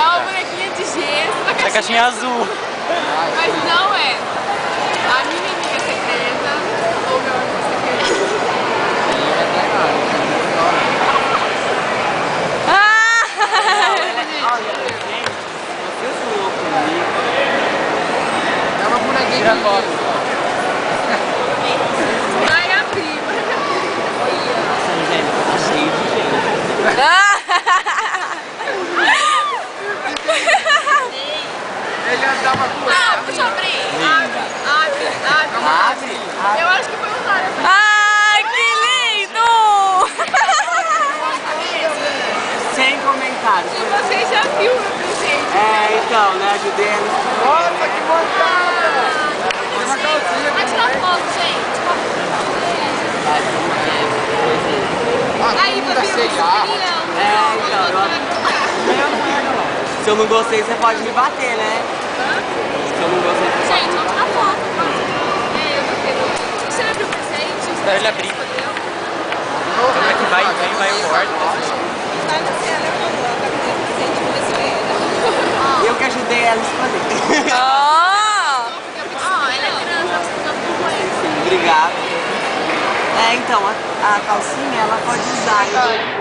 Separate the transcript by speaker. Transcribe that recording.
Speaker 1: uma bonequinha de gesso na
Speaker 2: Na caixinha azul.
Speaker 1: Mas não é a minha amiga secreta ou meu amigo secreto.
Speaker 3: É uma bonequinha
Speaker 2: Tira foto.
Speaker 1: Ai, a prima.
Speaker 2: Nossa, Angélica, tá cheio de gente.
Speaker 3: Ele andava com ela.
Speaker 1: Deixa eu abrir. Abre. Eu acho que foi usado.
Speaker 4: Ai, que lindo!
Speaker 2: Sem comentários.
Speaker 1: E você já viu meu presente?
Speaker 2: É, então, né? Ajudei eles.
Speaker 3: Nossa, que montada! Tem uma calcinha
Speaker 1: Vai tirar
Speaker 3: também.
Speaker 1: foto, gente. Aí,
Speaker 3: Tudo da
Speaker 1: você
Speaker 3: C&A.
Speaker 2: É, então, se eu não gostei, você pode me bater, né? Se eu não gostei, você pode
Speaker 1: Gente,
Speaker 2: me
Speaker 1: vamos tirar foto. Eu gostei. Você abriu o presente?
Speaker 2: Espera ele abrir.
Speaker 1: Escolheu?
Speaker 2: Como é que vai o bordo? Eu que ajudei ela a escolher.
Speaker 4: Ah!
Speaker 1: Ela é criança, você precisa acompanhar.
Speaker 2: Obrigado. É, então, a calcinha ela pode usar.